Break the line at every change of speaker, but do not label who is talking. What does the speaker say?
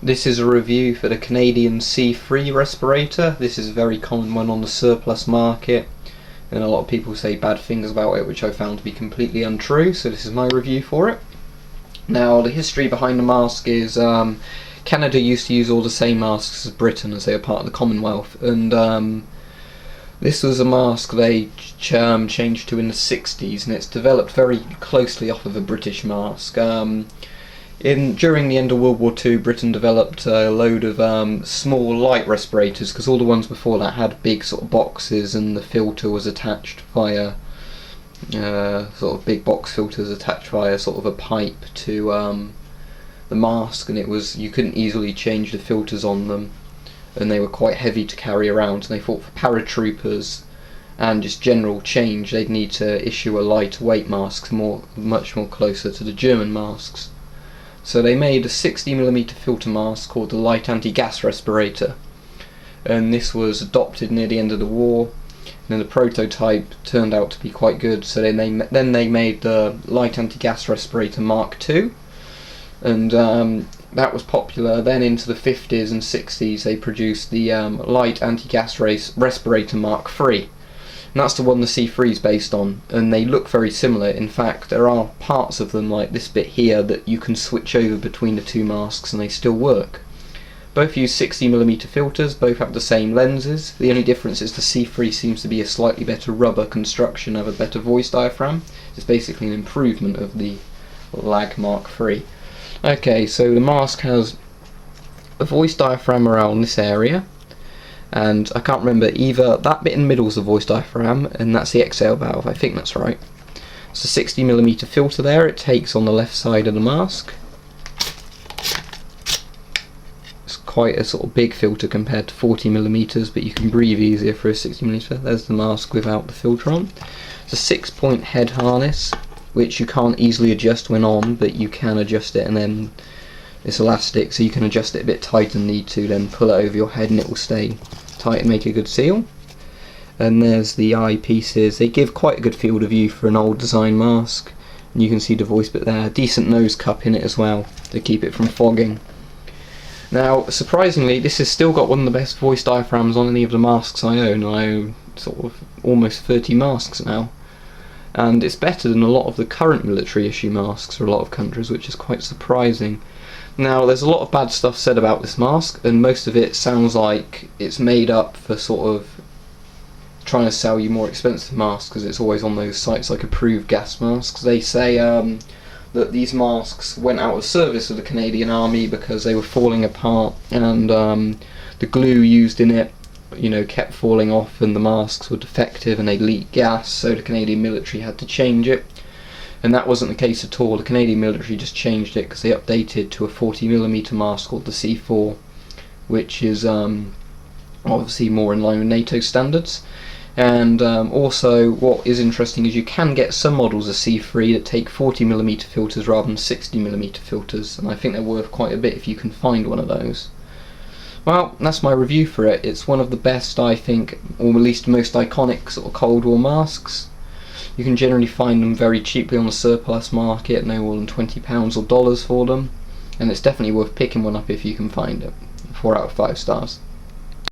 This is a review for the Canadian C3 respirator. This is a very common one on the surplus market, and a lot of people say bad things about it, which I found to be completely untrue, so this is my review for it. Now, the history behind the mask is Canada used to use all the same masks as Britain, as they are part of the Commonwealth, and this was a mask they changed to in the 60s, and it's developed very closely off of a British mask. During the end of World War II, Britain developed a load of small light respirators, because all the ones before that had big sort of boxes and the filter was attached via sort of big box filters attached via sort of a pipe to the mask, and you couldn't easily change the filters on them, and they were quite heavy to carry around, and they thought for paratroopers and just general change they'd need to issue a lightweight mask much more closer to the German masks. So they made a 60mm filter mask called the Light Anti-Gas Respirator, and this was adopted near the end of the war, and then the prototype turned out to be quite good, so then they made the Light Anti-Gas Respirator Mark II, and that was popular. Then into the 50s and 60s they produced the Light Anti-Gas Respirator Mark III. And that's the one the C3 is based on, and they look very similar. In fact, there are parts of them, like this bit here, that you can switch over between the two masks and they still work. Both use 60mm filters, both have the same lenses. The only difference is the C3 seems to be a slightly better rubber construction, have a better voice diaphragm. It's basically an improvement of the Lag Mark III. Okay, so the mask has a voice diaphragm around this area, and I can't remember, either that bit in the middle is the voice diaphragm and that's the exhale valve, I think that's right. It's a 60mm filter there, it takes on the left side of the mask. It's quite a sort of big filter compared to 40mm, but you can breathe easier for a 60mm. There's the mask without the filter on. It's a 6-point head harness, which you can't easily adjust when on, but you can adjust it, and then it's elastic, so you can adjust it a bit tighter than you need to, then pull it over your head and it will stay tight and make a good seal. And there's the eyepieces. They give quite a good field of view for an old design mask, and you can see the voice bit there. Decent nose cup in it as well to keep it from fogging. Now, surprisingly, this has still got one of the best voice diaphragms on any of the masks I own. I own sort of almost 30 masks now, and it's better than a lot of the current military issue masks for a lot of countries, which is quite surprising. Now, there's a lot of bad stuff said about this mask, and most of it sounds like it's made up for sort of trying to sell you more expensive masks, because it's always on those sites like approved gas masks. They say that these masks went out of service with the Canadian Army because they were falling apart, and the glue used in it, kept falling off, and the masks were defective and they leaked gas, so the Canadian military had to change it. And that wasn't the case at all. The Canadian military just changed it because they updated to a 40mm mask called the C4, which is obviously more in line with NATO standards. And also, what is interesting is you can get some models of C3 that take 40mm filters rather than 60mm filters, and I think they're worth quite a bit if you can find one of those. Well, that's my review for it. It's one of the best, I think, or at least most iconic sort of Cold War masks. You can generally find them very cheaply on the surplus market, no more than £20 or dollars for them, and it's definitely worth picking one up if you can find it. 4 out of 5 stars.